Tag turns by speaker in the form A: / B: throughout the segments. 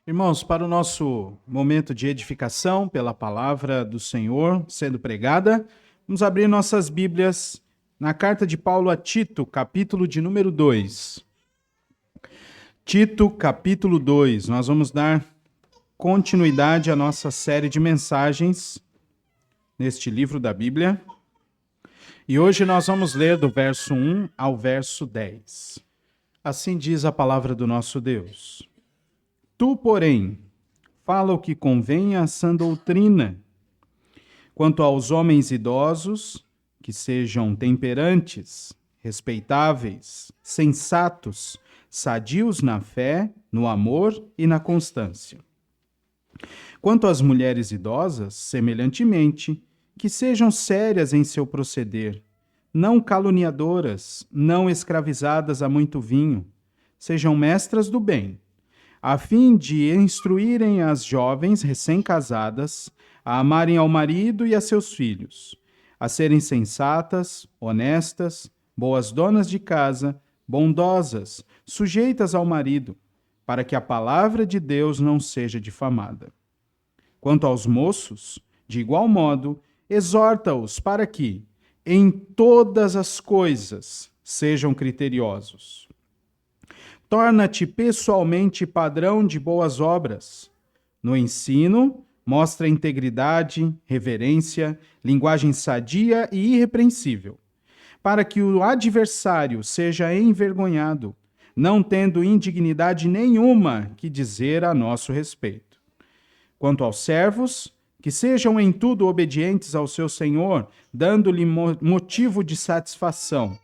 A: Irmãos, para o nosso momento de edificação pela palavra do Senhor sendo pregada, vamos abrir nossas Bíblias na carta de Paulo a Tito, capítulo de número 2. Tito, capítulo 2. Nós vamos dar continuidade à nossa série de mensagens neste livro da Bíblia. E hoje nós vamos ler do verso 1 ao verso 10. Assim diz a palavra do nosso Deus. Tu, porém, fala o que convém à sã doutrina. Quanto aos homens idosos, que sejam temperantes, respeitáveis, sensatos, sadios na fé, no amor e na constância. Quanto às mulheres idosas, semelhantemente, que sejam sérias em seu proceder, não caluniadoras, não escravizadas a muito vinho, sejam mestras do bem, a fim de instruírem as jovens recém-casadas a amarem ao marido e a seus filhos, a serem sensatas, honestas, boas donas de casa, bondosas, sujeitas ao marido, para que a palavra de Deus não seja difamada. Quanto aos moços, de igual modo, exorta-os para que, em todas as coisas, sejam criteriosos. Torna-te pessoalmente padrão de boas obras. No ensino, mostra integridade, reverência, linguagem sadia e irrepreensível, para que o adversário seja envergonhado, não tendo indignidade nenhuma que dizer a nosso respeito. Quanto aos servos, que sejam em tudo obedientes ao seu Senhor, dando-lhe motivo de satisfação.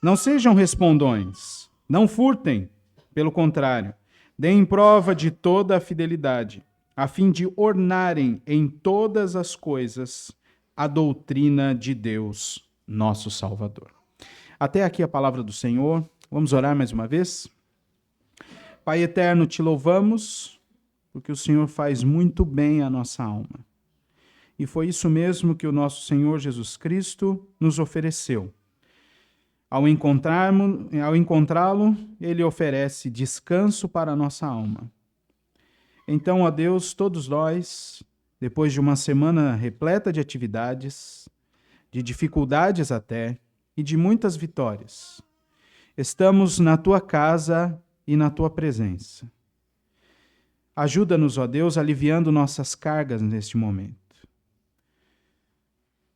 A: Não sejam respondões. Não furtem, pelo contrário, deem prova de toda a fidelidade, a fim de ornarem em todas as coisas a doutrina de Deus, nosso Salvador. Até aqui a palavra do Senhor. Vamos orar mais uma vez? Pai eterno, te louvamos, porque o Senhor faz muito bem à nossa alma. E foi isso mesmo que o nosso Senhor Jesus Cristo nos ofereceu. Ao encontrá-lo, ele oferece descanso para a nossa alma. Então, ó Deus, todos nós, depois de uma semana repleta de atividades, de dificuldades até, e de muitas vitórias, estamos na tua casa e na tua presença. Ajuda-nos, ó Deus, aliviando nossas cargas neste momento.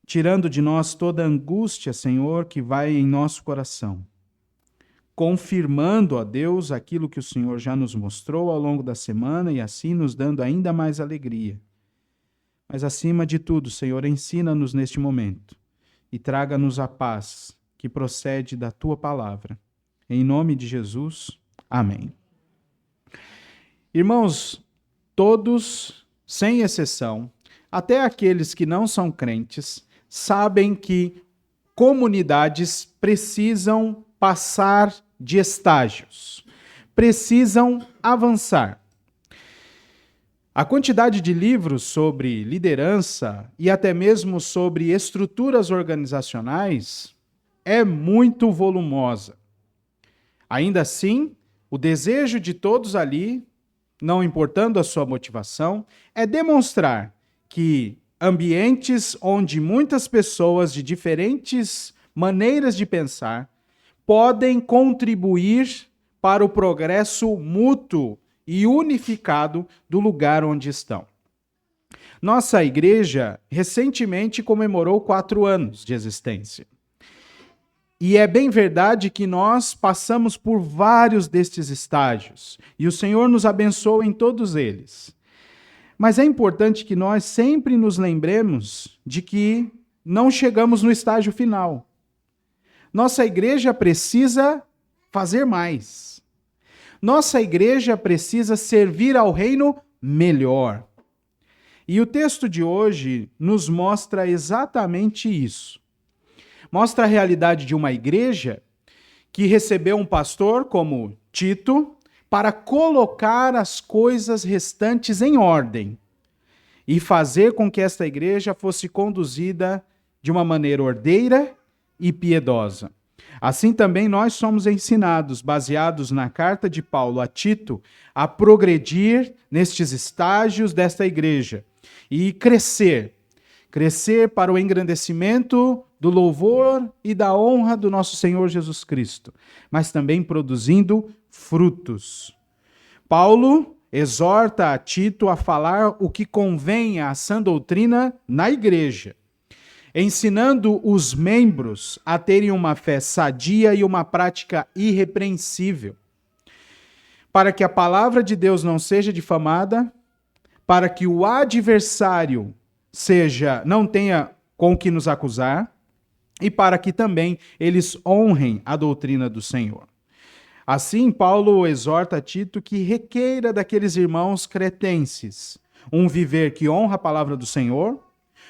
A: Tirando de nós toda angústia, Senhor, que vai em nosso coração. Confirmando, ó Deus, aquilo que o Senhor já nos mostrou ao longo da semana e assim nos dando ainda mais alegria. Mas acima de tudo, Senhor, ensina-nos neste momento e traga-nos a paz que procede da tua palavra. Em nome de Jesus, amém. Irmãos, todos, sem exceção, até aqueles que não são crentes, sabem que comunidades precisam passar de estágios, precisam avançar. A quantidade de livros sobre liderança e até mesmo sobre estruturas organizacionais é muito volumosa. Ainda assim, o desejo de todos ali, não importando a sua motivação, é demonstrar que ambientes onde muitas pessoas de diferentes maneiras de pensar podem contribuir para o progresso mútuo e unificado do lugar onde estão. Nossa igreja recentemente comemorou 4 anos de existência. E é bem verdade que nós passamos por vários destes estágios, e o Senhor nos abençoa em todos eles. Mas é importante que nós sempre nos lembremos de que não chegamos no estágio final. Nossa igreja precisa fazer mais. Nossa igreja precisa servir ao reino melhor. E o texto de hoje nos mostra exatamente isso. Mostra a realidade de uma igreja que recebeu um pastor como Tito, para colocar as coisas restantes em ordem e fazer com que esta igreja fosse conduzida de uma maneira ordeira e piedosa. Assim também nós somos ensinados, baseados na carta de Paulo a Tito, a progredir nestes estágios desta igreja e crescer para o engrandecimento do louvor e da honra do nosso Senhor Jesus Cristo, mas também produzindo frutos. Paulo exorta a Tito a falar o que convém à sã doutrina na igreja, ensinando os membros a terem uma fé sadia e uma prática irrepreensível, para que a palavra de Deus não seja difamada, para que o adversário não tenha com o que nos acusar, e para que também eles honrem a doutrina do Senhor. Assim, Paulo exorta Tito que requeira daqueles irmãos cretenses um viver que honra a palavra do Senhor,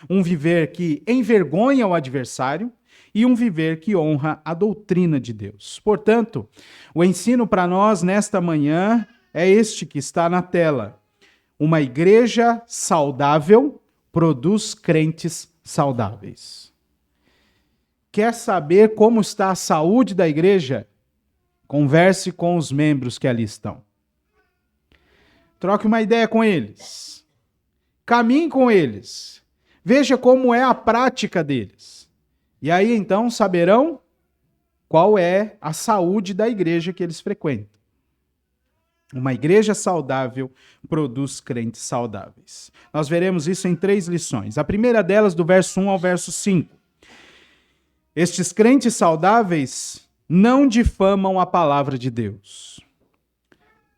A: um viver que envergonha o adversário e um viver que honra a doutrina de Deus. Portanto, o ensino para nós nesta manhã é este que está na tela. Uma igreja saudável produz crentes saudáveis. Quer saber como está a saúde da igreja? Converse com os membros que ali estão. Troque uma ideia com eles. Caminhe com eles. Veja como é a prática deles. E aí então saberão qual é a saúde da igreja que eles frequentam. Uma igreja saudável produz crentes saudáveis. Nós veremos isso em 3 lições. A primeira delas, do verso 1 ao verso 5. Estes crentes saudáveis não difamam a palavra de Deus.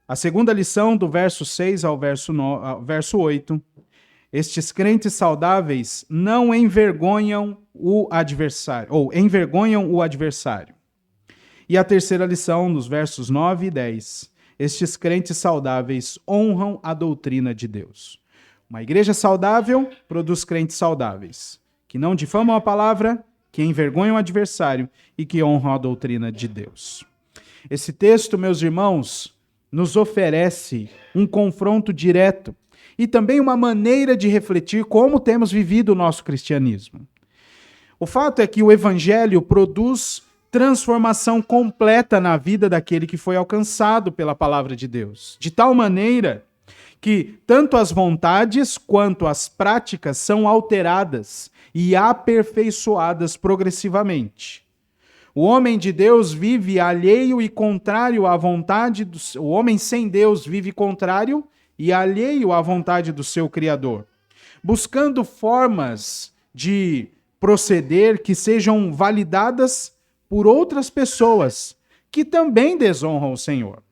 A: A segunda lição, do verso 6 ao verso 8. Estes crentes saudáveis não envergonham o adversário, ou envergonham o adversário. E a terceira lição, nos versos 9 e 10. Estes crentes saudáveis honram a doutrina de Deus. Uma igreja saudável produz crentes saudáveis, que não difamam a palavra, que envergonham o adversário e que honram a doutrina de Deus. Esse texto, meus irmãos, nos oferece um confronto direto e também uma maneira de refletir como temos vivido o nosso cristianismo. O fato é que o evangelho produz transformação completa na vida daquele que foi alcançado pela palavra de Deus, de tal maneira que tanto as vontades quanto as práticas são alteradas e aperfeiçoadas progressivamente. O homem de Deus vive alheio e contrário à vontade o homem sem Deus vive contrário e alheio à vontade do seu Criador, buscando formas de proceder que sejam validadas por outras pessoas que também desonram o Senhor.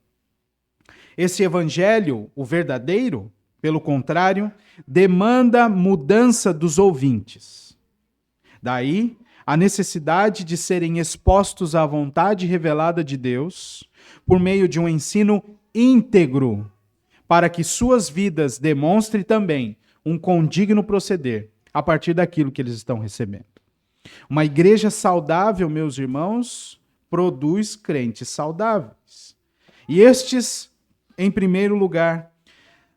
A: Esse evangelho, o verdadeiro, pelo contrário, demanda mudança dos ouvintes. Daí, a necessidade de serem expostos à vontade revelada de Deus por meio de um ensino íntegro, para que suas vidas demonstrem também um condigno proceder a partir daquilo que eles estão recebendo. Uma igreja saudável, meus irmãos, produz crentes saudáveis. E estes, em primeiro lugar,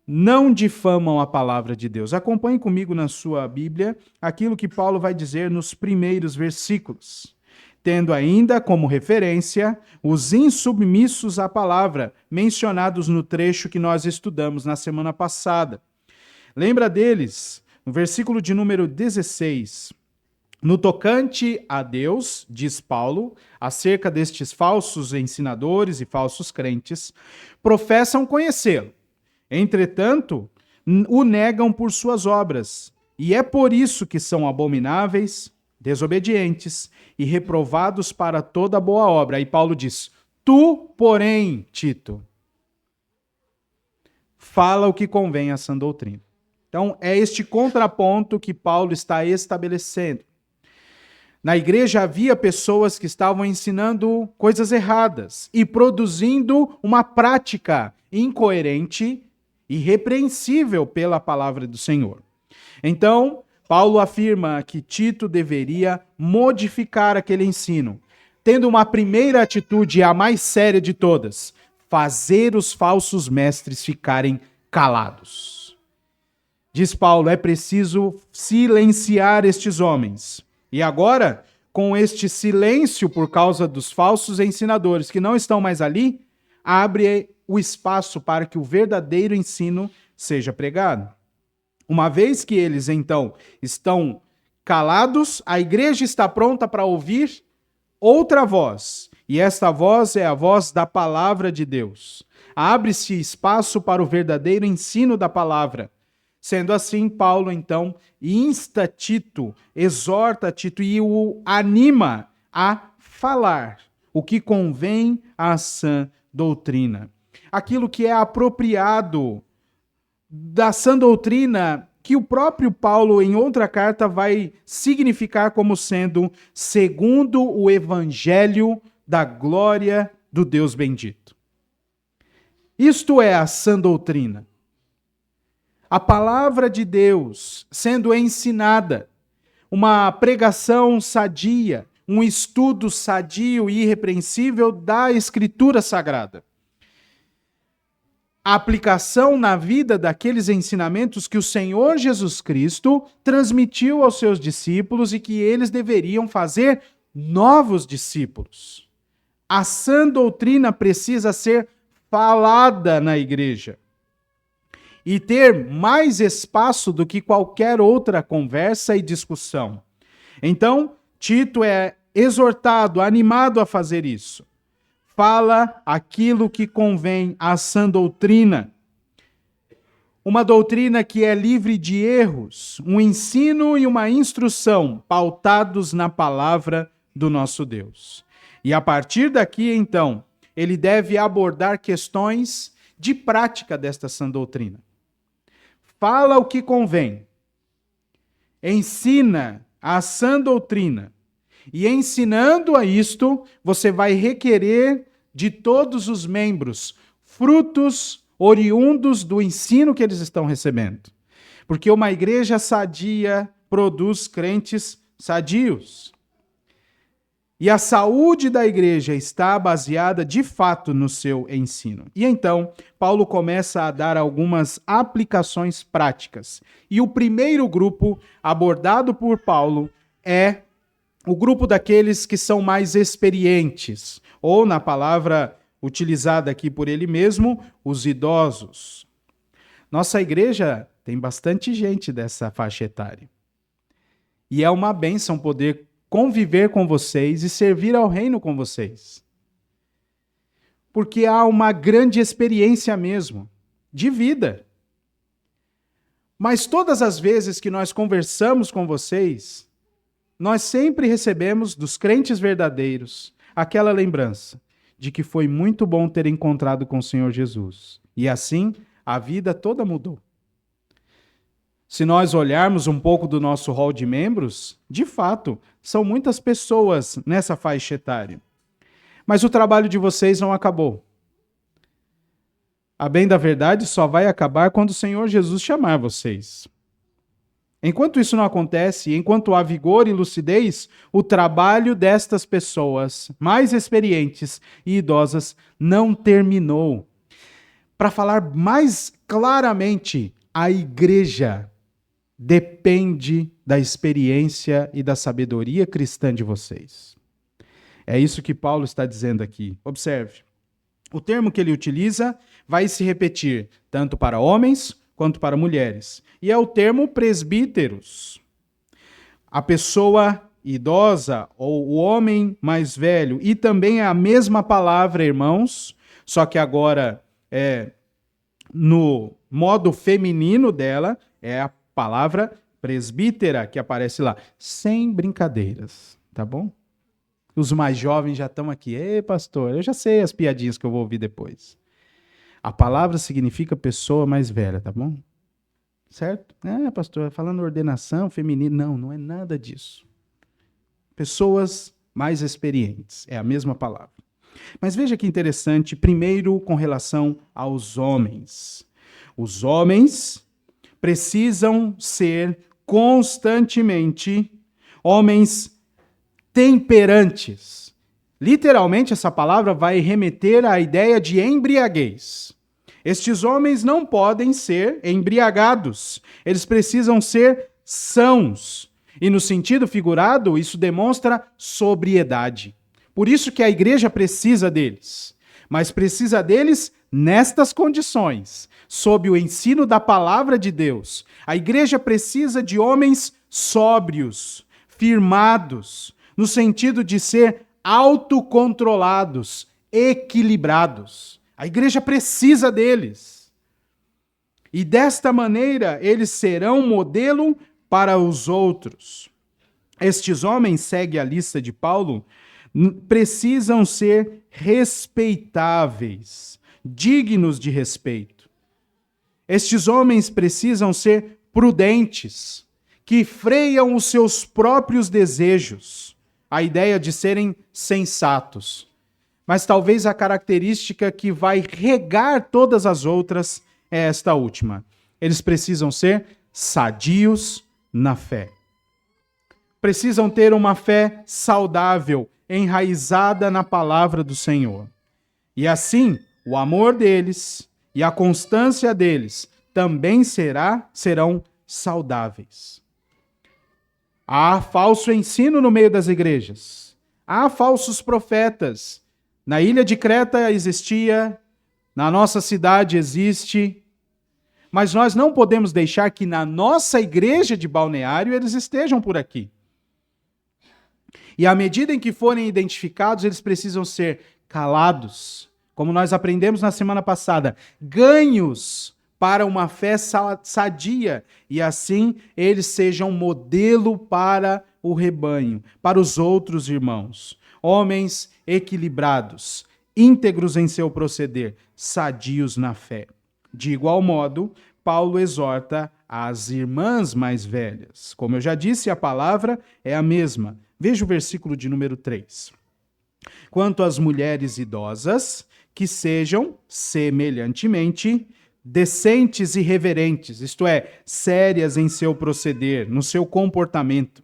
A: não difamam a palavra de Deus. Acompanhe comigo na sua Bíblia aquilo que Paulo vai dizer nos primeiros versículos, tendo ainda como referência os insubmissos à palavra, mencionados no trecho que nós estudamos na semana passada. Lembra deles? No versículo de número 16, no tocante a Deus, diz Paulo, acerca destes falsos ensinadores e falsos crentes, professam conhecê-lo. Entretanto, o negam por suas obras, e é por isso que são abomináveis, desobedientes e reprovados para toda boa obra. Aí Paulo diz: tu, porém, Tito, fala o que convém à sã doutrina. Então, é este contraponto que Paulo está estabelecendo. Na igreja havia pessoas que estavam ensinando coisas erradas e produzindo uma prática incoerente e irrepreensível pela palavra do Senhor. Então, Paulo afirma que Tito deveria modificar aquele ensino, tendo uma primeira atitude, a mais séria de todas: fazer os falsos mestres ficarem calados. Diz Paulo, é preciso silenciar estes homens. E agora, com este silêncio por causa dos falsos ensinadores que não estão mais ali, abre o espaço para que o verdadeiro ensino seja pregado. Uma vez que eles, então, estão calados, a igreja está pronta para ouvir outra voz. E esta voz é a voz da palavra de Deus. Abre-se espaço para o verdadeiro ensino da palavra. Sendo assim, Paulo, então, insta Tito, exorta Tito e o anima a falar o que convém à sã doutrina. Aquilo que é apropriado da sã doutrina, que o próprio Paulo, em outra carta, vai significar como sendo segundo o evangelho da glória do Deus bendito. Isto é a sã doutrina. A palavra de Deus sendo ensinada, uma pregação sadia, um estudo sadio e irrepreensível da Escritura Sagrada. A aplicação na vida daqueles ensinamentos que o Senhor Jesus Cristo transmitiu aos seus discípulos e que eles deveriam fazer novos discípulos. A sã doutrina precisa ser falada na igreja e ter mais espaço do que qualquer outra conversa e discussão. Então, Tito é exortado, animado a fazer isso. Fala aquilo que convém à sã doutrina. Uma doutrina que é livre de erros, um ensino e uma instrução pautados na palavra do nosso Deus. E a partir daqui, então, ele deve abordar questões de prática desta sã doutrina. Fala o que convém. Ensina a sã doutrina. E ensinando a isto, você vai requerer de todos os membros frutos oriundos do ensino que eles estão recebendo. Porque uma igreja sadia produz crentes sadios. E a saúde da igreja está baseada de fato no seu ensino. E então, Paulo começa a dar algumas aplicações práticas. E o primeiro grupo abordado por Paulo é o grupo daqueles que são mais experientes, ou na palavra utilizada aqui por ele mesmo, os idosos. Nossa igreja tem bastante gente dessa faixa etária. E é uma bênção poder conviver com vocês e servir ao reino com vocês. Porque há uma grande experiência mesmo, de vida. Mas todas as vezes que nós conversamos com vocês, nós sempre recebemos dos crentes verdadeiros aquela lembrança de que foi muito bom ter encontrado com o Senhor Jesus. E assim, a vida toda mudou. Se nós olharmos um pouco do nosso hall de membros, de fato, são muitas pessoas nessa faixa etária. Mas o trabalho de vocês não acabou. A bem da verdade, só vai acabar quando o Senhor Jesus chamar vocês. Enquanto isso não acontece, enquanto há vigor e lucidez, o trabalho destas pessoas mais experientes e idosas não terminou. Para falar mais claramente, a igreja depende da experiência e da sabedoria cristã de vocês. É isso que Paulo está dizendo aqui. Observe. O termo que ele utiliza vai se repetir tanto para homens quanto para mulheres. E é o termo presbíteros. A pessoa idosa ou o homem mais velho. E também é a mesma palavra, irmãos, só que agora no modo feminino dela, é a palavra presbítera que aparece lá. Sem brincadeiras, tá bom? Os mais jovens já estão aqui. Ei, pastor, eu já sei as piadinhas que eu vou ouvir depois. A palavra significa pessoa mais velha, tá bom? Certo? Pastor, falando ordenação feminina. Não, não é nada disso. Pessoas mais experientes. É a mesma palavra. Mas veja que interessante, primeiro com relação aos homens. Os homens precisam ser constantemente homens temperantes. Literalmente, essa palavra vai remeter à ideia de embriaguez. Estes homens não podem ser embriagados. Eles precisam ser sãos. E no sentido figurado, isso demonstra sobriedade. Por isso que a igreja precisa deles. Mas precisa deles nestas condições, sob o ensino da palavra de Deus. A igreja precisa de homens sóbrios, firmados, no sentido de ser autocontrolados, equilibrados. A igreja precisa deles. E desta maneira, eles serão modelo para os outros. Estes homens, segue a lista de Paulo, precisam ser respeitáveis, dignos de respeito. Estes homens precisam ser prudentes, que freiam os seus próprios desejos, a ideia de serem sensatos. Mas talvez a característica que vai regar todas as outras é esta última. Eles precisam ser sadios na fé. Precisam ter uma fé saudável, enraizada na palavra do Senhor. E assim, o amor deles e a constância deles também serão saudáveis. Há falso ensino no meio das igrejas. Há falsos profetas. Na ilha de Creta existia, na nossa cidade existe, mas nós não podemos deixar que na nossa igreja de Balneário eles estejam por aqui. E à medida em que forem identificados, eles precisam ser calados, como nós aprendemos na semana passada, ganhos para uma fé sadia, e assim eles sejam modelo para o rebanho, para os outros irmãos. Homens equilibrados, íntegros em seu proceder, sadios na fé. De igual modo, Paulo exorta as irmãs mais velhas. Como eu já disse, a palavra é a mesma. Veja o versículo de número 3. Quanto às mulheres idosas, que sejam, semelhantemente, decentes e reverentes, isto é, sérias em seu proceder, no seu comportamento.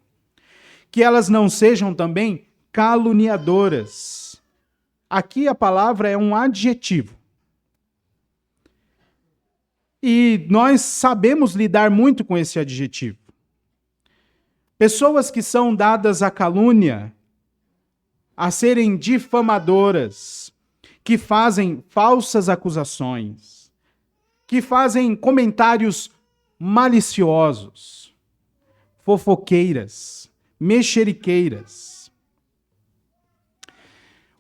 A: Que elas não sejam também caluniadoras. Aqui a palavra é um adjetivo. E nós sabemos lidar muito com esse adjetivo. Pessoas que são dadas à calúnia, a serem difamadoras, que fazem falsas acusações, que fazem comentários maliciosos, fofoqueiras, mexeriqueiras.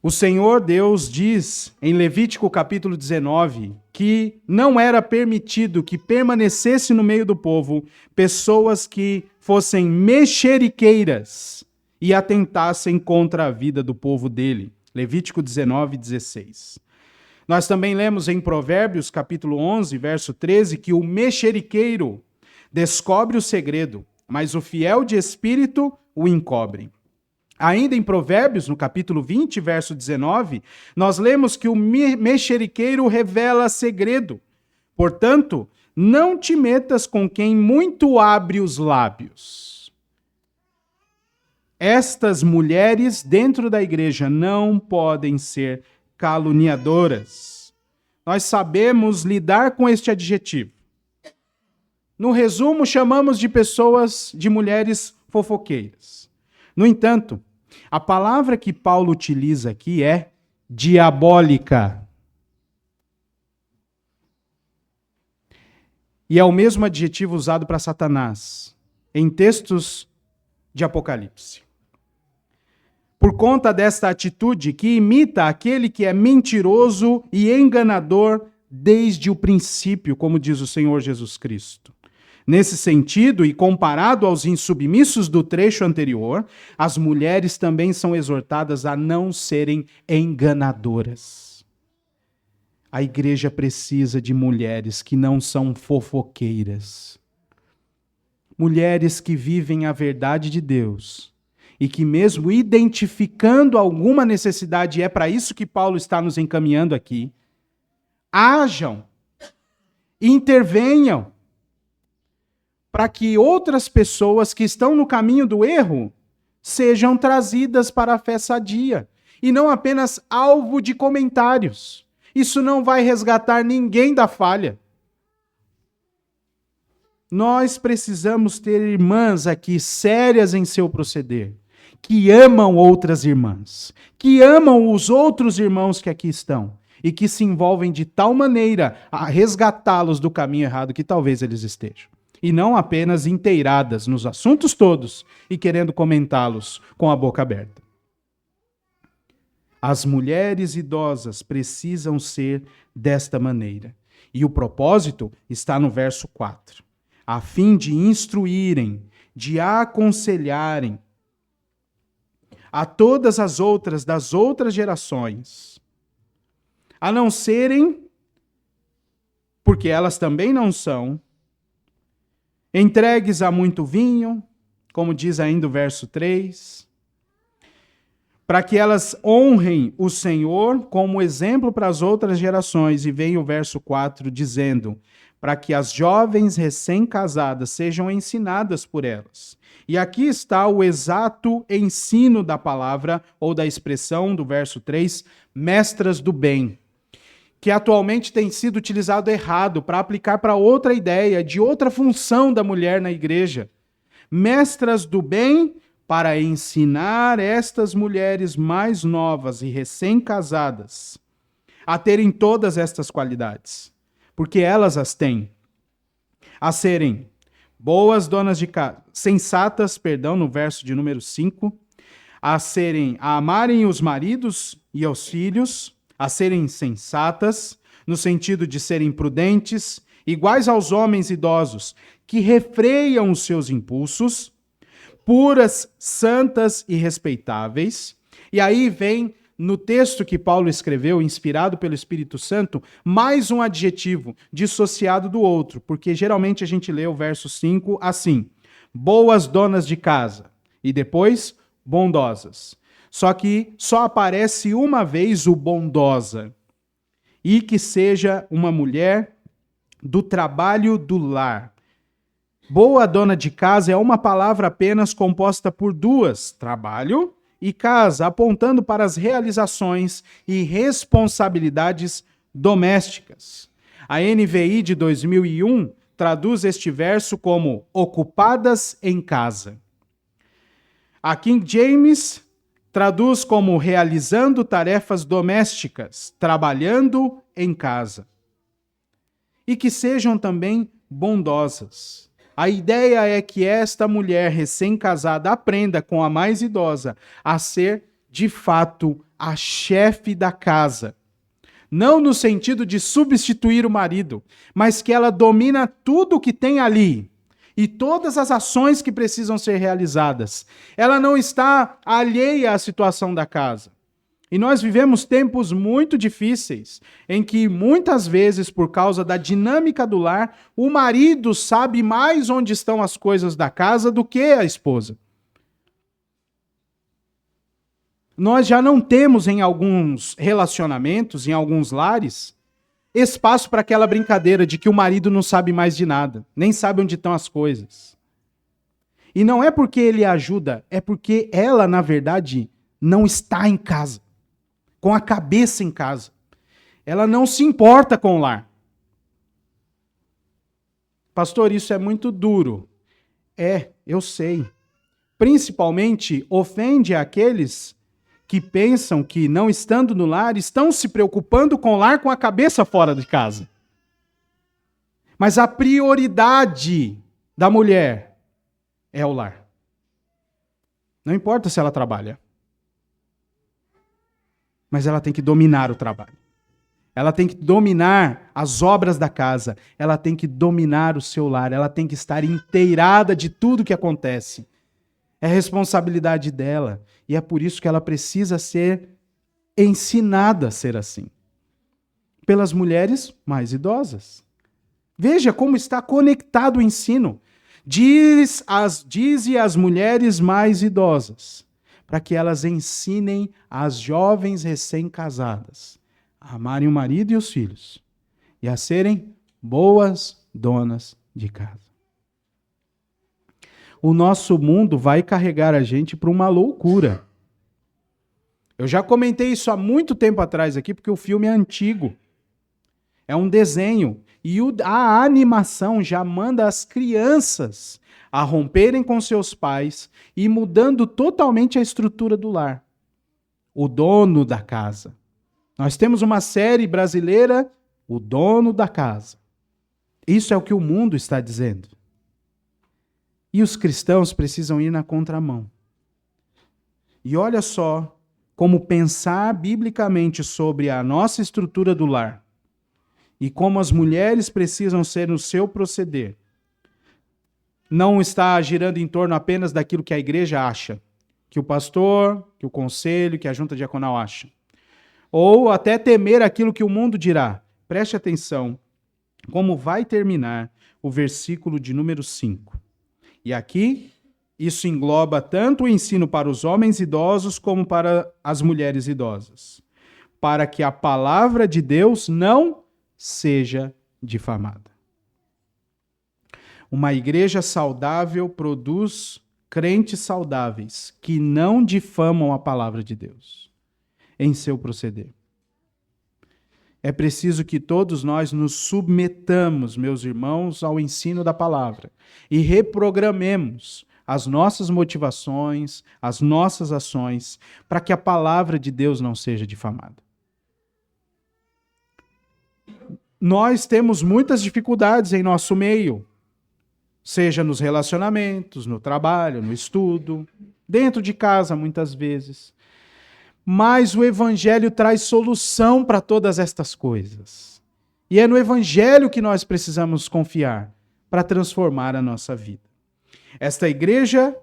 A: O Senhor Deus diz em Levítico capítulo 19 que não era permitido que permanecesse no meio do povo pessoas que fossem mexeriqueiras e atentassem contra a vida do povo dele. Levítico 19, 16. Nós também lemos em Provérbios capítulo 11, verso 13, que o mexeriqueiro descobre o segredo, mas o fiel de espírito o encobre. Ainda em Provérbios, no capítulo 20, verso 19, nós lemos que o mexeriqueiro revela segredo. Portanto, não te metas com quem muito abre os lábios. Estas mulheres dentro da igreja não podem ser caluniadoras. Nós sabemos lidar com este adjetivo. No resumo, chamamos de pessoas, de mulheres fofoqueiras. No entanto, a palavra que Paulo utiliza aqui é diabólica. E é o mesmo adjetivo usado para Satanás em textos de Apocalipse. Por conta desta atitude que imita aquele que é mentiroso e enganador desde o princípio, como diz o Senhor Jesus Cristo. Nesse sentido, e comparado aos insubmissos do trecho anterior, as mulheres também são exortadas a não serem enganadoras. A igreja precisa de mulheres que não são fofoqueiras. Mulheres que vivem a verdade de Deus e que, mesmo identificando alguma necessidade, e é para isso que Paulo está nos encaminhando aqui, hajam, intervenham, para que outras pessoas que estão no caminho do erro sejam trazidas para a fé sadia e não apenas alvo de comentários. Isso não vai resgatar ninguém da falha. Nós precisamos ter irmãs aqui sérias em seu proceder, que amam outras irmãs, que amam os outros irmãos que aqui estão e que se envolvem de tal maneira a resgatá-los do caminho errado que talvez eles estejam. E não apenas inteiradas nos assuntos todos e querendo comentá-los com a boca aberta. As mulheres idosas precisam ser desta maneira. E o propósito está no verso 4. A fim de instruírem, de aconselharem a todas as outras das outras gerações, a não serem, porque elas também não são, entregues a muito vinho, como diz ainda o verso 3, para que elas honrem o Senhor como exemplo para as outras gerações. E vem o verso 4 dizendo, para que as jovens recém-casadas sejam ensinadas por elas. E aqui está o exato ensino da palavra, ou da expressão do verso 3, mestras do bem, que atualmente tem sido utilizado errado para aplicar para outra ideia, de outra função da mulher na igreja. Mestras do bem para ensinar estas mulheres mais novas e recém-casadas a terem todas estas qualidades, porque elas as têm. A serem boas donas de casa, sensatas, no verso de número 5, a amarem os maridos e os filhos, a serem sensatas, no sentido de serem prudentes, iguais aos homens idosos, que refreiam os seus impulsos, puras, santas e respeitáveis. E aí vem, no texto que Paulo escreveu, inspirado pelo Espírito Santo, mais um adjetivo dissociado do outro, porque geralmente a gente lê o verso 5 assim, boas donas de casa, e depois bondosas. Só que só aparece uma vez o bondosa, e que seja uma mulher do trabalho do lar. Boa dona de casa é uma palavra apenas composta por duas, trabalho e casa, apontando para as realizações e responsabilidades domésticas. A NVI de 2001 traduz este verso como ocupadas em casa. A King James traduz como realizando tarefas domésticas, trabalhando em casa. E que sejam também bondosas. A ideia é que esta mulher recém-casada aprenda com a mais idosa a ser, de fato, a chefe da casa. Não no sentido de substituir o marido, mas que ela domina tudo o que tem ali e todas as ações que precisam ser realizadas. Ela não está alheia à situação da casa. E nós vivemos tempos muito difíceis, em que muitas vezes, por causa da dinâmica do lar, o marido sabe mais onde estão as coisas da casa do que a esposa. Nós já não temos em alguns relacionamentos, em alguns lares, espaço para aquela brincadeira de que o marido não sabe mais de nada, nem sabe onde estão as coisas. E não é porque ele ajuda, é porque ela, na verdade, não está em casa, com a cabeça em casa. Ela não se importa com o lar. Pastor, isso é muito duro. Eu sei. Principalmente ofende aqueles que pensam que, não estando no lar, estão se preocupando com o lar com a cabeça fora de casa. Mas a prioridade da mulher é o lar. Não importa se ela trabalha. Mas ela tem que dominar o trabalho. Ela tem que dominar as obras da casa. Ela tem que dominar o seu lar. Ela tem que estar inteirada de tudo que acontece. É responsabilidade dela. E é por isso que ela precisa ser ensinada a ser assim. Pelas mulheres mais idosas. Veja como está conectado o ensino. Dize às mulheres mais idosas, para que elas ensinem as jovens recém-casadas a amarem o marido e os filhos e a serem boas donas de casa. O nosso mundo vai carregar a gente para uma loucura. Eu já comentei isso há muito tempo atrás aqui, porque o filme é antigo. É um desenho. E a animação já manda as crianças a romperem com seus pais e mudando totalmente a estrutura do lar. O dono da casa. Nós temos uma série brasileira, O Dono da Casa. Isso é o que o mundo está dizendo. E os cristãos precisam ir na contramão. E olha só como pensar biblicamente sobre a nossa estrutura do lar e como as mulheres precisam ser no seu proceder. Não está girando em torno apenas daquilo que a igreja acha, que o pastor, que o conselho, que a junta diaconal acha. Ou até temer aquilo que o mundo dirá. Preste atenção como vai terminar o versículo de número 5. E aqui, isso engloba tanto o ensino para os homens idosos como para as mulheres idosas, para que a palavra de Deus não seja difamada. Uma igreja saudável produz crentes saudáveis que não difamam a palavra de Deus em seu proceder. É preciso que todos nós nos submetamos, meus irmãos, ao ensino da palavra e reprogramemos as nossas motivações, as nossas ações, para que a palavra de Deus não seja difamada. Nós temos muitas dificuldades em nosso meio, seja nos relacionamentos, no trabalho, no estudo, dentro de casa, muitas vezes. Mas o Evangelho traz solução para todas estas coisas. E é no Evangelho que nós precisamos confiar para transformar a nossa vida. Esta igreja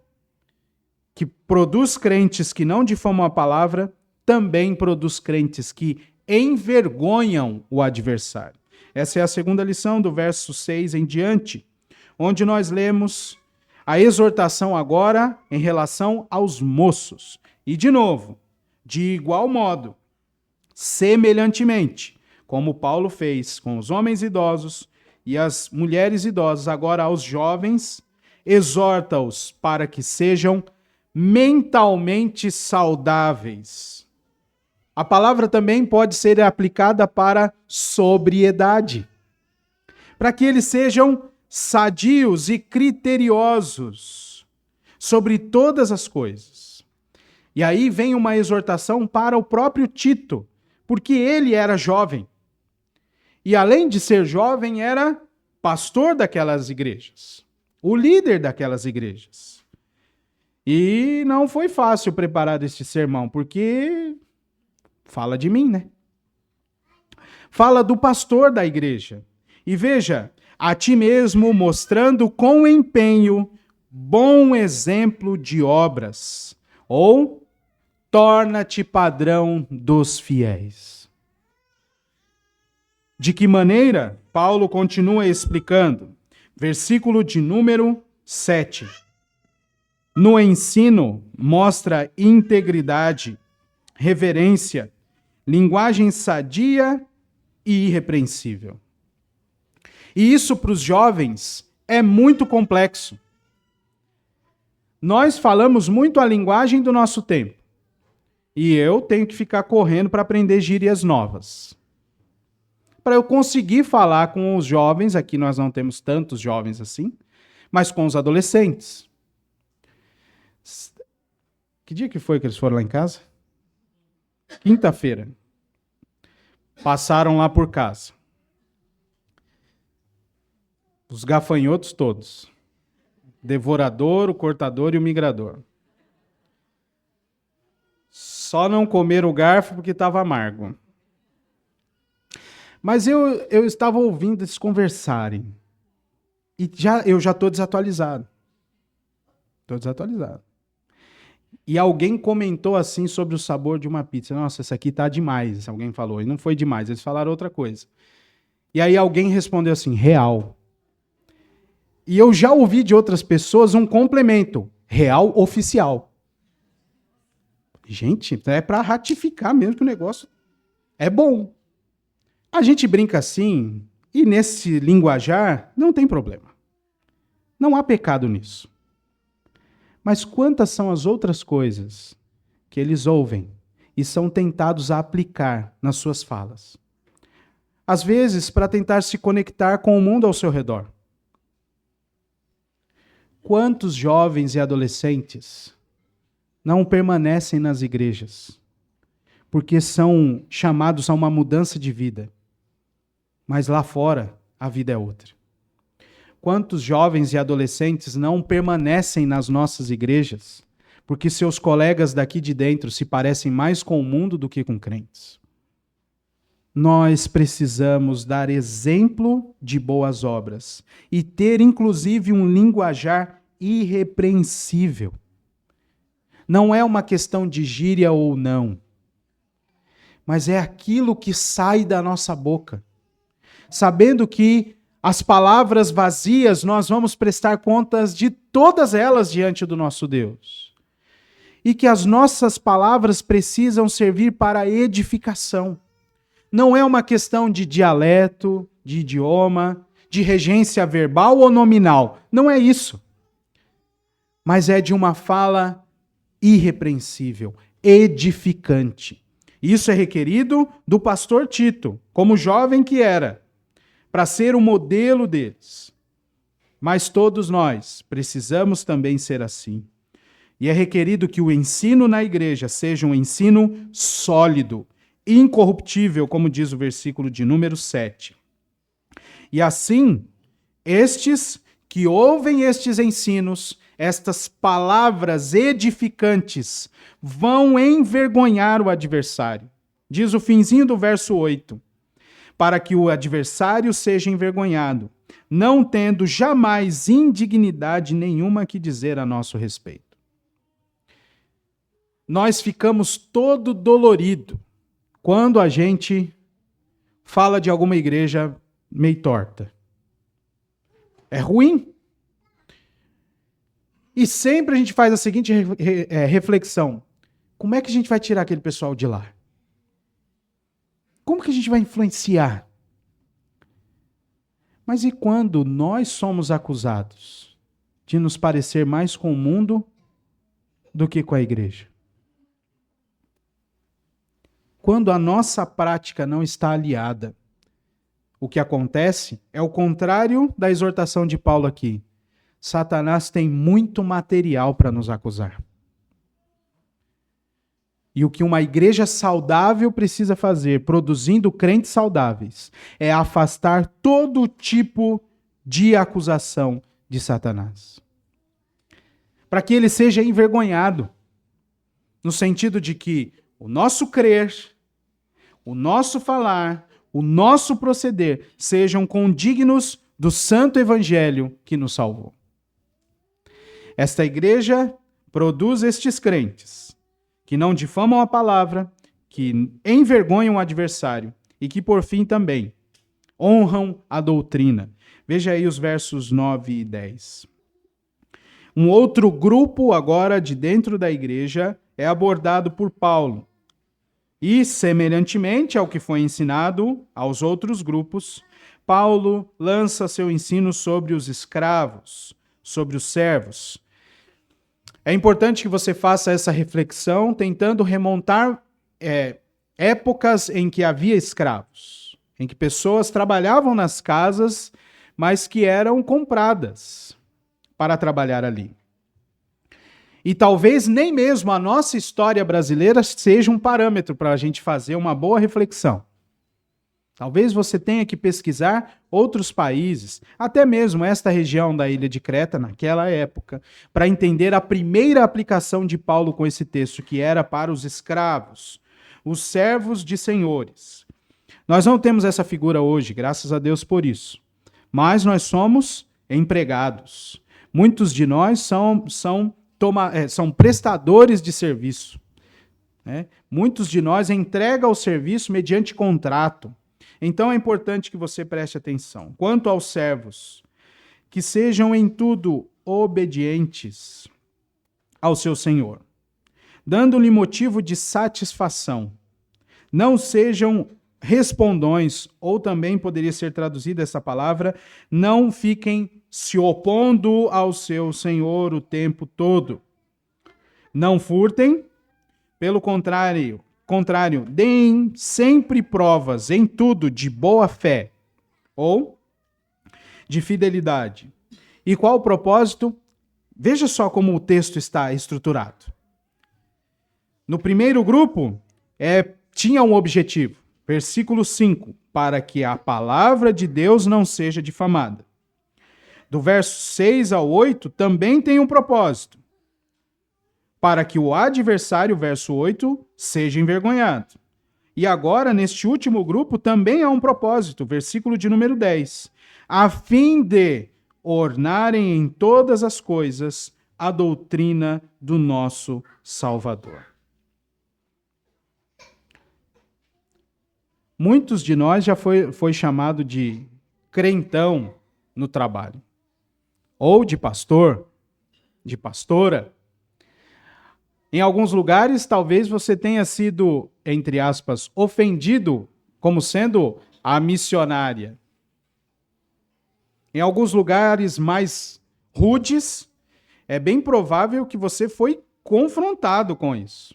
A: que produz crentes que não difamam a palavra, também produz crentes que envergonham o adversário. Essa é a segunda lição do verso 6 em diante, onde nós lemos a exortação agora em relação aos moços. E de novo, de igual modo, semelhantemente, como Paulo fez com os homens idosos e as mulheres idosas, agora aos jovens, exorta-os para que sejam mentalmente saudáveis. A palavra também pode ser aplicada para sobriedade, para que eles sejam sadios e criteriosos sobre todas as coisas. E aí vem uma exortação para o próprio Tito, porque ele era jovem. E além de ser jovem, era pastor daquelas igrejas, o líder daquelas igrejas. E não foi fácil preparar este sermão, porque fala de mim, né? Fala do pastor da igreja. E veja, a ti mesmo mostrando com empenho bom exemplo de obras, ou torna-te padrão dos fiéis. De que maneira? Paulo continua explicando. Versículo de número 7. No ensino, mostra integridade, reverência, linguagem sadia e irrepreensível. E isso para os jovens é muito complexo. Nós falamos muito a linguagem do nosso tempo. E eu tenho que ficar correndo para aprender gírias novas. Para eu conseguir falar com os jovens, aqui nós não temos tantos jovens assim, mas com os adolescentes. Que dia que foi que eles foram lá em casa? Quinta-feira. Passaram lá por casa. Os gafanhotos todos. Devorador, o cortador e o migrador. Só não comeram o garfo porque estava amargo. Mas eu estava ouvindo eles conversarem. E eu já estou desatualizado. Estou desatualizado. E alguém comentou assim sobre o sabor de uma pizza. Nossa, essa aqui tá demais, alguém falou. E não foi demais, eles falaram outra coisa. E aí alguém respondeu assim, real. E eu já ouvi de outras pessoas um complemento, real oficial. Gente, é para ratificar mesmo que o negócio é bom. A gente brinca assim, e nesse linguajar não tem problema. Não há pecado nisso. Mas quantas são as outras coisas que eles ouvem e são tentados a aplicar nas suas falas? às vezes para tentar se conectar com o mundo ao seu redor. Quantos jovens e adolescentes não permanecem nas igrejas porque são chamados a uma mudança de vida, mas lá fora a vida é outra? Quantos jovens e adolescentes não permanecem nas nossas igrejas porque seus colegas daqui de dentro se parecem mais com o mundo do que com crentes? Nós precisamos dar exemplo de boas obras e ter, inclusive, um linguajar irrepreensível. Não é uma questão de gíria ou não, mas é aquilo que sai da nossa boca, sabendo que as palavras vazias nós vamos prestar contas de todas elas diante do nosso Deus. E que as nossas palavras precisam servir para a edificação. Não é uma questão de dialeto, de idioma, de regência verbal ou nominal. Não é isso. Mas é de uma fala irrepreensível, edificante. Isso é requerido do pastor Tito, como jovem que era, para ser o modelo deles. Mas todos nós precisamos também ser assim. E é requerido que o ensino na igreja seja um ensino sólido, incorruptível, como diz o versículo de número 7. E assim, estes que ouvem estes ensinos, estas palavras edificantes, vão envergonhar o adversário. Diz o finzinho do verso 8. Para que o adversário seja envergonhado, não tendo jamais indignidade nenhuma que dizer a nosso respeito. Nós ficamos todo dolorido quando a gente fala de alguma igreja meio torta. É ruim. E sempre a gente faz a seguinte reflexão. Como é que a gente vai tirar aquele pessoal de lá? Como que a gente vai influenciar? Mas e quando nós somos acusados de nos parecer mais com o mundo do que com a igreja? Quando a nossa prática não está aliada, o que acontece é o contrário da exortação de Paulo aqui. Satanás tem muito material para nos acusar. E o que uma igreja saudável precisa fazer, produzindo crentes saudáveis, é afastar todo tipo de acusação de Satanás. Para que ele seja envergonhado, no sentido de que o nosso crer, o nosso falar, o nosso proceder sejam condignos do santo evangelho que nos salvou. Esta igreja produz estes crentes que não difamam a palavra, que envergonham o adversário e que, por fim, também honram a doutrina. Veja aí os versos 9 e 10. Um outro grupo agora de dentro da igreja é abordado por Paulo. E, semelhantemente ao que foi ensinado aos outros grupos, Paulo lança seu ensino sobre os escravos, sobre os servos. É importante que você faça essa reflexão tentando remontar épocas em que havia escravos, em que pessoas trabalhavam nas casas, mas que eram compradas para trabalhar ali. E talvez nem mesmo a nossa história brasileira seja um parâmetro para a gente fazer uma boa reflexão. Talvez você tenha que pesquisar outros países, até mesmo esta região da ilha de Creta, naquela época, para entender a primeira aplicação de Paulo com esse texto, que era para os escravos, os servos de senhores. Nós não temos essa figura hoje, graças a Deus por isso, mas nós somos empregados. Muitos de nós são prestadores de serviço. Né? Muitos de nós entregam o serviço mediante contrato. Então é importante que você preste atenção. Quanto aos servos, que sejam em tudo obedientes ao seu senhor, dando-lhe motivo de satisfação. Não sejam respondões, ou também poderia ser traduzida essa palavra, não fiquem se opondo ao seu senhor o tempo todo. Não furtem, pelo contrário, contrário, deem sempre provas em tudo de boa fé ou de fidelidade. E qual o propósito? Veja só como o texto está estruturado. No primeiro grupo, tinha um objetivo. Versículo 5, para que a palavra de Deus não seja difamada. Do verso 6 ao 8, também tem um propósito. Para que o adversário, verso 8, seja envergonhado. E agora, neste último grupo, também há um propósito. Versículo de número 10. A fim de ornarem em todas as coisas a doutrina do nosso Salvador. Muitos de nós já foi chamado de crentão no trabalho. Ou de pastor, de pastora. Em alguns lugares, talvez você tenha sido, entre aspas, ofendido como sendo a missionária. Em alguns lugares mais rudes, é bem provável que você foi confrontado com isso.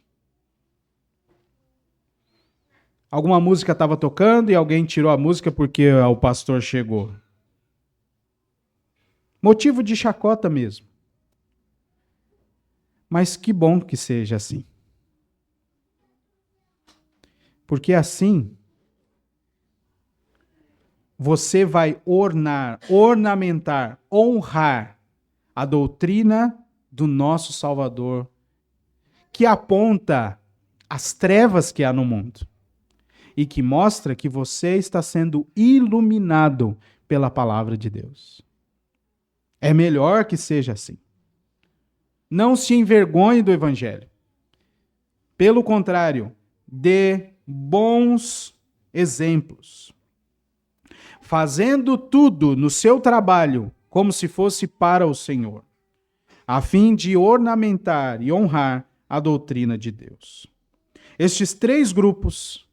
A: Alguma música estava tocando e alguém tirou a música porque o pastor chegou. Motivo de chacota mesmo. Mas que bom que seja assim. Porque assim, você vai ornamentar, honrar a doutrina do nosso Salvador, que aponta as trevas que há no mundo e que mostra que você está sendo iluminado pela palavra de Deus. É melhor que seja assim. Não se envergonhe do Evangelho. Pelo contrário, dê bons exemplos. Fazendo tudo no seu trabalho como se fosse para o Senhor, a fim de ornamentar e honrar a doutrina de Deus. Estes três grupos,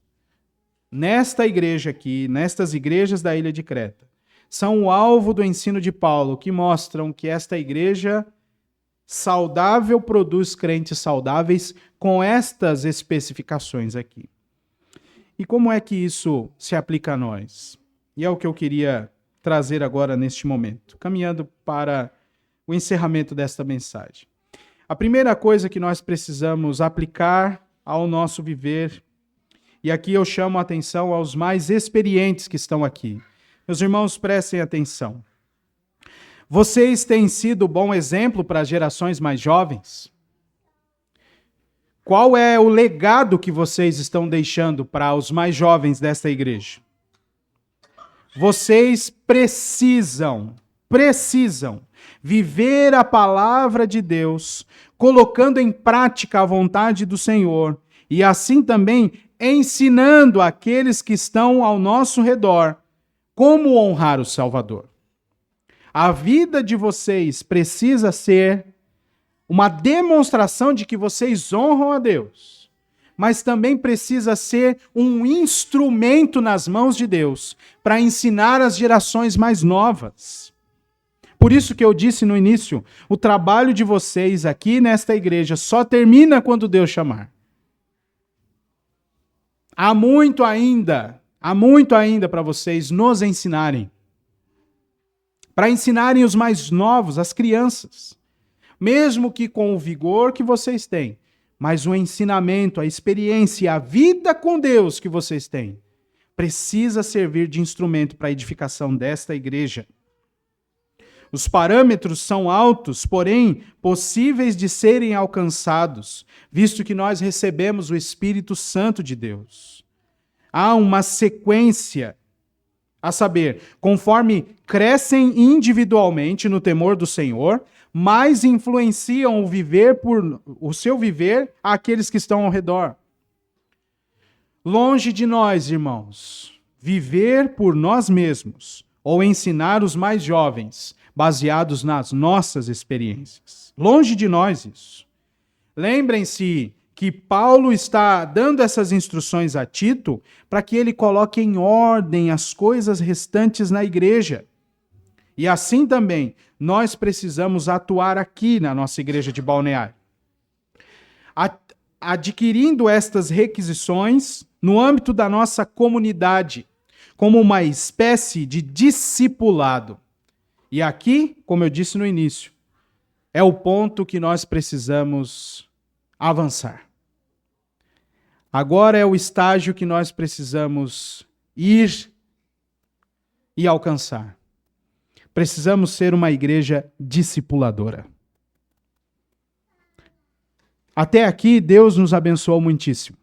A: nesta igreja aqui, nestas igrejas da ilha de Creta, são o alvo do ensino de Paulo, que mostram que esta igreja saudável produz crentes saudáveis com estas especificações aqui. E como é que isso se aplica a nós? E é o que eu queria trazer agora neste momento, caminhando para o encerramento desta mensagem. A primeira coisa que nós precisamos aplicar ao nosso viver, e aqui eu chamo a atenção aos mais experientes que estão aqui. Meus irmãos, prestem atenção. Vocês têm sido bom exemplo para as gerações mais jovens? Qual é o legado que vocês estão deixando para os mais jovens desta igreja? Vocês precisam viver a palavra de Deus, colocando em prática a vontade do Senhor e assim também ensinando aqueles que estão ao nosso redor como honrar o Salvador. A vida de vocês precisa ser uma demonstração de que vocês honram a Deus, mas também precisa ser um instrumento nas mãos de Deus para ensinar as gerações mais novas. Por isso que eu disse no início, o trabalho de vocês aqui nesta igreja só termina quando Deus chamar. Há muito ainda para vocês nos ensinarem. Para ensinarem os mais novos, as crianças. Mesmo que com o vigor que vocês têm, mas o ensinamento, a experiência, a vida com Deus que vocês têm, precisa servir de instrumento para a edificação desta igreja. Os parâmetros são altos, porém possíveis de serem alcançados, visto que nós recebemos o Espírito Santo de Deus. Há uma sequência, a saber, conforme crescem individualmente no temor do Senhor, mais influenciam o seu viver àqueles que estão ao redor. Longe de nós, irmãos, viver por nós mesmos ou ensinar os mais jovens, baseados nas nossas experiências. Longe de nós isso. Lembrem-se que Paulo está dando essas instruções a Tito para que ele coloque em ordem as coisas restantes na igreja. E assim também, nós precisamos atuar aqui na nossa igreja de Balneário. adquirindo estas requisições no âmbito da nossa comunidade, como uma espécie de discipulado. E aqui, como eu disse no início, é o ponto que nós precisamos avançar. Agora é o estágio que nós precisamos ir e alcançar. Precisamos ser uma igreja discipuladora. Até aqui, Deus nos abençoou muitíssimo.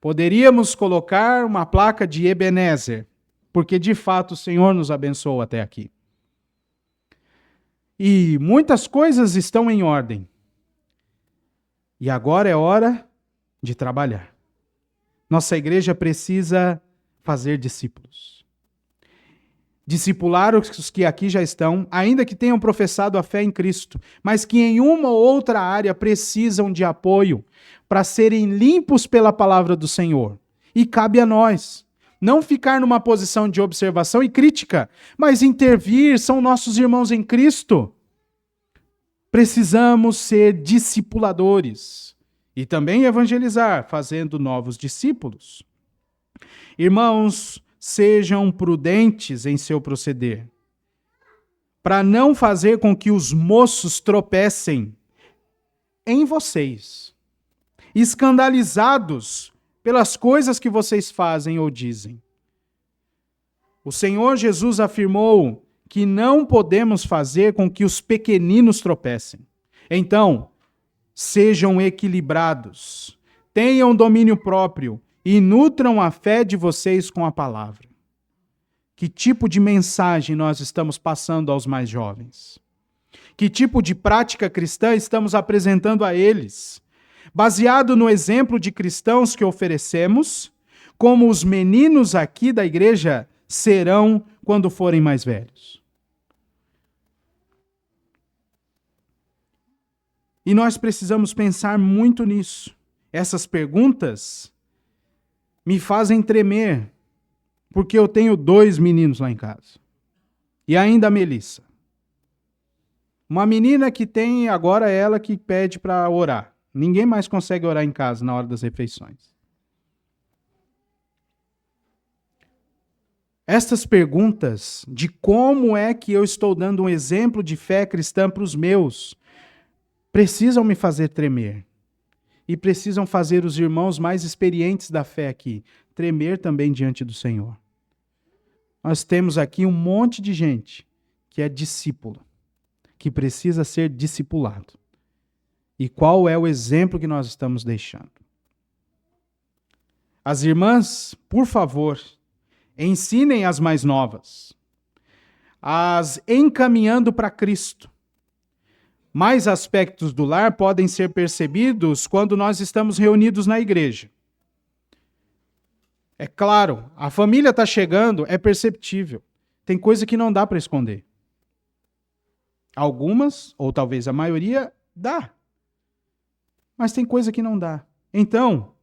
A: Poderíamos colocar uma placa de Ebenezer, porque de fato o Senhor nos abençoou até aqui. E muitas coisas estão em ordem. E agora é hora de trabalhar. Nossa igreja precisa fazer discípulos. Discipular os que aqui já estão, ainda que tenham professado a fé em Cristo, mas que em uma ou outra área precisam de apoio para serem limpos pela palavra do Senhor. E cabe a nós não ficar numa posição de observação e crítica, mas intervir, são nossos irmãos em Cristo. Precisamos ser discipuladores e também evangelizar, fazendo novos discípulos. Irmãos, sejam prudentes em seu proceder, para não fazer com que os moços tropecem em vocês, escandalizados pelas coisas que vocês fazem ou dizem. O Senhor Jesus afirmou que não podemos fazer com que os pequeninos tropecem. Então, sejam equilibrados, tenham domínio próprio e nutram a fé de vocês com a palavra. Que tipo de mensagem nós estamos passando aos mais jovens? Que tipo de prática cristã estamos apresentando a eles? Baseado no exemplo de cristãos que oferecemos, como os meninos aqui da igreja serão quando forem mais velhos. E nós precisamos pensar muito nisso. Essas perguntas me fazem tremer, porque eu tenho 2 meninos lá em casa. E ainda a Melissa. Uma menina que tem, agora ela que pede para orar. Ninguém mais consegue orar em casa na hora das refeições. Estas perguntas de como é que eu estou dando um exemplo de fé cristã para os meus, precisam me fazer tremer. E precisam fazer os irmãos mais experientes da fé aqui tremer também diante do Senhor. Nós temos aqui um monte de gente que é discípulo, que precisa ser discipulado. E qual é o exemplo que nós estamos deixando? As irmãs, por favor, ensinem as mais novas, as encaminhando para Cristo. Mais aspectos do lar podem ser percebidos quando nós estamos reunidos na igreja. É claro, a família está chegando, é perceptível. Tem coisa que não dá para esconder. Algumas, ou talvez a maioria, dá. Mas tem coisa que não dá. Então,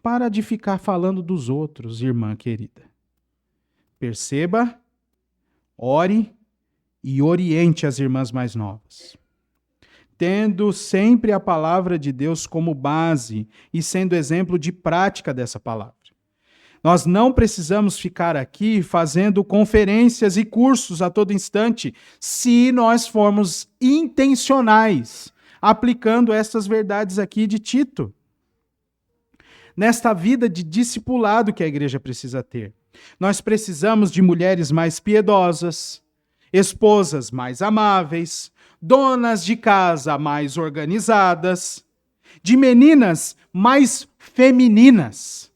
A: para de ficar falando dos outros, irmã querida. Perceba, ore e oriente as irmãs mais novas. Tendo sempre a palavra de Deus como base e sendo exemplo de prática dessa palavra. Nós não precisamos ficar aqui fazendo conferências e cursos a todo instante, se nós formos intencionais, aplicando essas verdades aqui de Tito. Nesta vida de discipulado que a igreja precisa ter. Nós precisamos de mulheres mais piedosas, esposas mais amáveis, donas de casa mais organizadas, de meninas mais femininas.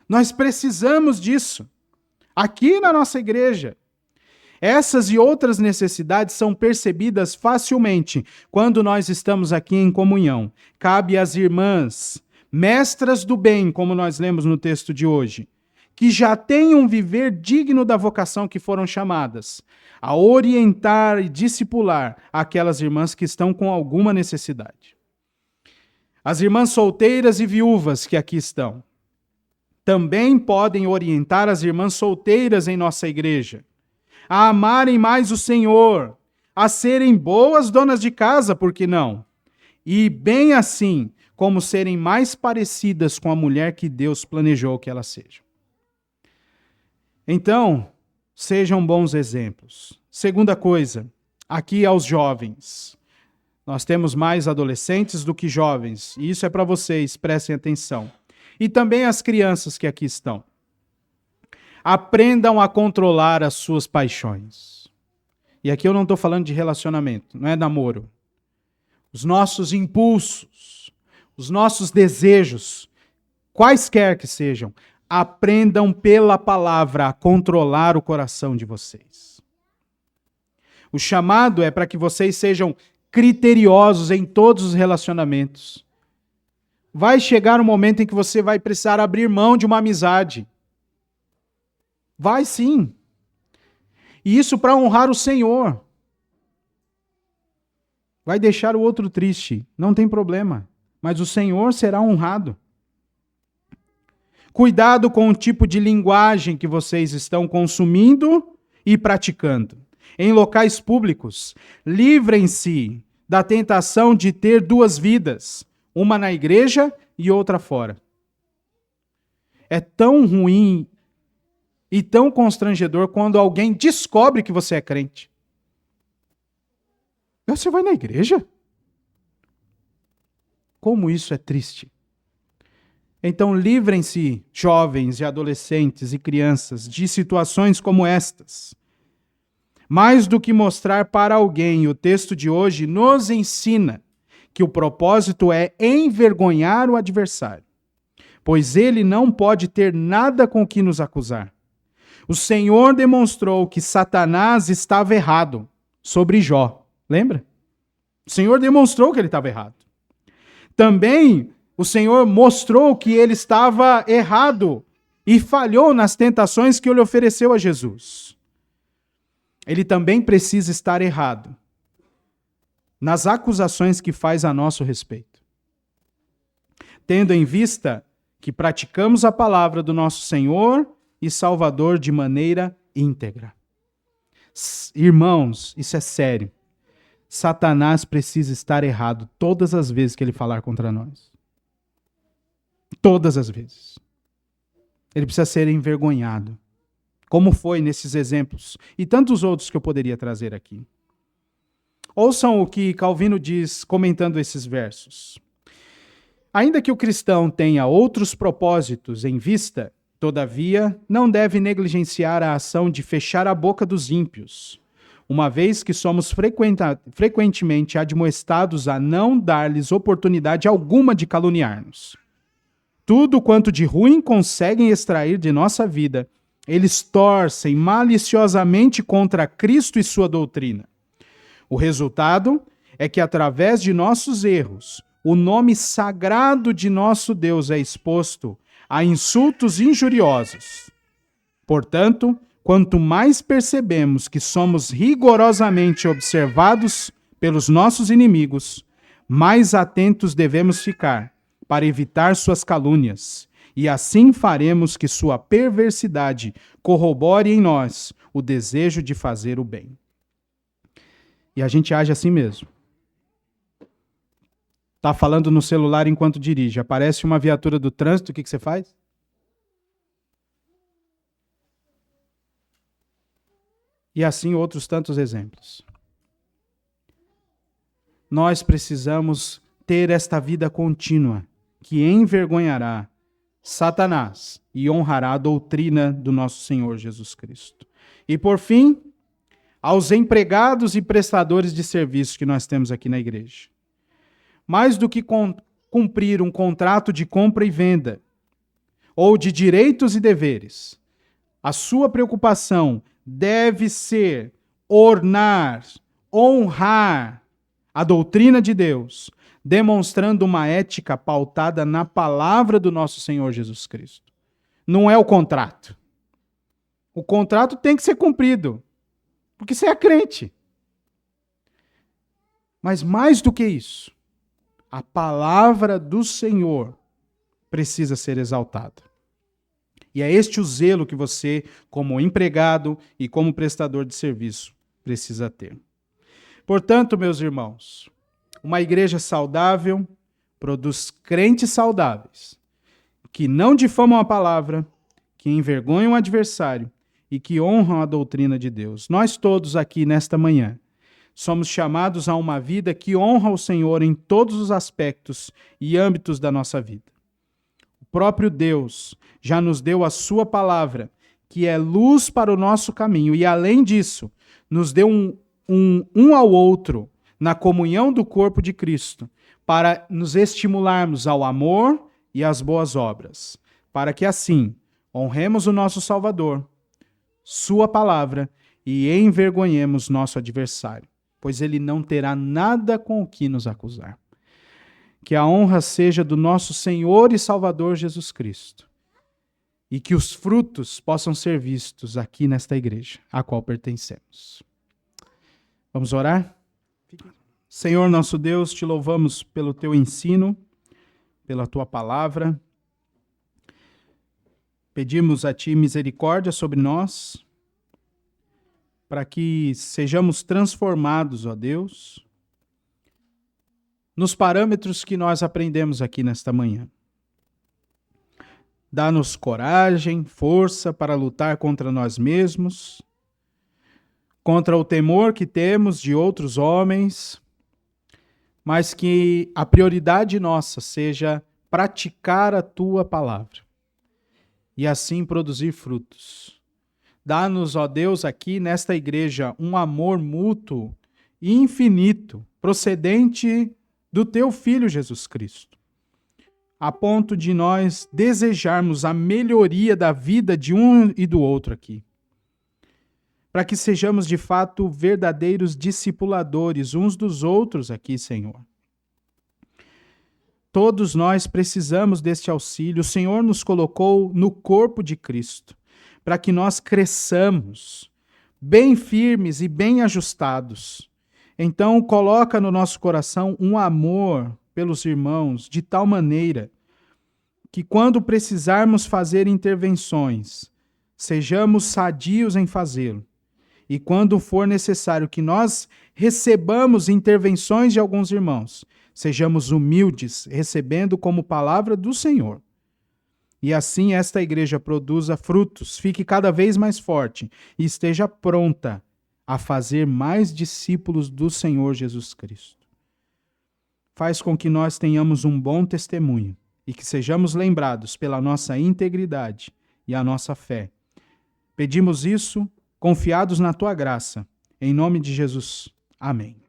A: Nós precisamos disso. Aqui na nossa igreja. Essas e outras necessidades são percebidas facilmente quando nós estamos aqui em comunhão. Cabe às irmãs, mestras do bem, como nós lemos no texto de hoje, que já têm um viver digno da vocação que foram chamadas, a orientar e discipular aquelas irmãs que estão com alguma necessidade. As irmãs solteiras e viúvas que aqui estão também podem orientar as irmãs solteiras em nossa igreja a amarem mais o Senhor, a serem boas donas de casa, por que não? E bem assim, como serem mais parecidas com a mulher que Deus planejou que elas sejam. Então, sejam bons exemplos. Segunda coisa, aqui aos jovens. Nós temos mais adolescentes do que jovens, e isso é para vocês, prestem atenção. E também as crianças que aqui estão. Aprendam a controlar as suas paixões. E aqui eu não estou falando de relacionamento, não é namoro. Os nossos impulsos, os nossos desejos, quaisquer que sejam, aprendam pela palavra a controlar o coração de vocês. O chamado é para que vocês sejam criteriosos em todos os relacionamentos. Vai chegar um momento em que você vai precisar abrir mão de uma amizade. Vai sim. E isso para honrar o Senhor. Vai deixar o outro triste, não tem problema. Mas o Senhor será honrado. Cuidado com o tipo de linguagem que vocês estão consumindo e praticando. Em locais públicos, livrem-se da tentação de ter duas vidas, uma na igreja e outra fora. É tão ruim e tão constrangedor quando alguém descobre que você é crente. Você vai na igreja? Como isso é triste. Então, livrem-se, jovens e adolescentes e crianças, de situações como estas. Mais do que mostrar para alguém, o texto de hoje nos ensina que o propósito é envergonhar o adversário, pois ele não pode ter nada com o que nos acusar. O Senhor demonstrou que Satanás estava errado sobre Jó. Lembra? O Senhor demonstrou que ele estava errado. Também o Senhor mostrou que ele estava errado e falhou nas tentações que ele ofereceu a Jesus. Ele também precisa estar errado nas acusações que faz a nosso respeito. Tendo em vista que praticamos a palavra do nosso Senhor e Salvador de maneira íntegra. Irmãos, isso é sério. Satanás precisa estar errado todas as vezes que ele falar contra nós. Todas as vezes. Ele precisa ser envergonhado. Como foi nesses exemplos e tantos outros que eu poderia trazer aqui. Ouçam o que Calvino diz comentando esses versos. Ainda que o cristão tenha outros propósitos em vista, todavia, não deve negligenciar a ação de fechar a boca dos ímpios, uma vez que somos frequentemente admoestados a não dar-lhes oportunidade alguma de caluniar-nos. Tudo quanto de ruim conseguem extrair de nossa vida, eles torcem maliciosamente contra Cristo e sua doutrina. O resultado é que, através de nossos erros, o nome sagrado de nosso Deus é exposto a insultos injuriosos. Portanto, quanto mais percebemos que somos rigorosamente observados pelos nossos inimigos, mais atentos devemos ficar para evitar suas calúnias, e assim faremos que sua perversidade corrobore em nós o desejo de fazer o bem. E a gente age assim mesmo. Tá falando no celular enquanto dirige, aparece uma viatura do trânsito, o que você faz? E assim outros tantos exemplos. Nós precisamos ter esta vida contínua, que envergonhará Satanás e honrará a doutrina do nosso Senhor Jesus Cristo. E por fim, aos empregados e prestadores de serviço que nós temos aqui na igreja. Mais do que cumprir um contrato de compra e venda, ou de direitos e deveres, a sua preocupação deve ser ornar, honrar a doutrina de Deus, demonstrando uma ética pautada na palavra do nosso Senhor Jesus Cristo. Não é o contrato. O contrato tem que ser cumprido, porque você é crente. Mas mais do que isso, a palavra do Senhor precisa ser exaltada. E é este o zelo que você, como empregado e como prestador de serviço, precisa ter. Portanto, meus irmãos, uma igreja saudável, produz crentes saudáveis, que não difamam a palavra, que envergonham o adversário e que honram a doutrina de Deus. Nós todos aqui nesta manhã somos chamados a uma vida que honra o Senhor em todos os aspectos e âmbitos da nossa vida. O próprio Deus já nos deu a sua palavra, que é luz para o nosso caminho, e além disso, nos deu um ao outro na comunhão do corpo de Cristo, para nos estimularmos ao amor e às boas obras, para que assim honremos o nosso Salvador, sua palavra, e envergonhemos nosso adversário, pois ele não terá nada com o que nos acusar. Que a honra seja do nosso Senhor e Salvador Jesus Cristo, e que os frutos possam ser vistos aqui nesta igreja, a qual pertencemos. Vamos orar? Senhor nosso Deus, te louvamos pelo teu ensino, pela tua palavra. Pedimos a ti misericórdia sobre nós, para que sejamos transformados, ó Deus, nos parâmetros que nós aprendemos aqui nesta manhã. Dá-nos coragem, força para lutar contra nós mesmos, contra o temor que temos de outros homens, mas que a prioridade nossa seja praticar a tua palavra e assim produzir frutos. Dá-nos, ó Deus, aqui nesta igreja um amor mútuo e infinito, procedente do teu Filho Jesus Cristo, a ponto de nós desejarmos a melhoria da vida de um e do outro aqui, para que sejamos de fato verdadeiros discipuladores uns dos outros aqui, Senhor. Todos nós precisamos deste auxílio. O Senhor nos colocou no corpo de Cristo, para que nós cresçamos bem firmes e bem ajustados. Então, coloca no nosso coração um amor pelos irmãos, de tal maneira que quando precisarmos fazer intervenções, sejamos sadios em fazê-lo. E quando for necessário que nós recebamos intervenções de alguns irmãos, sejamos humildes, recebendo como palavra do Senhor. E assim esta igreja produza frutos, fique cada vez mais forte e esteja pronta a fazer mais discípulos do Senhor Jesus Cristo. Faz com que nós tenhamos um bom testemunho e que sejamos lembrados pela nossa integridade e a nossa fé. Pedimos isso confiados na tua graça. Em nome de Jesus. Amém.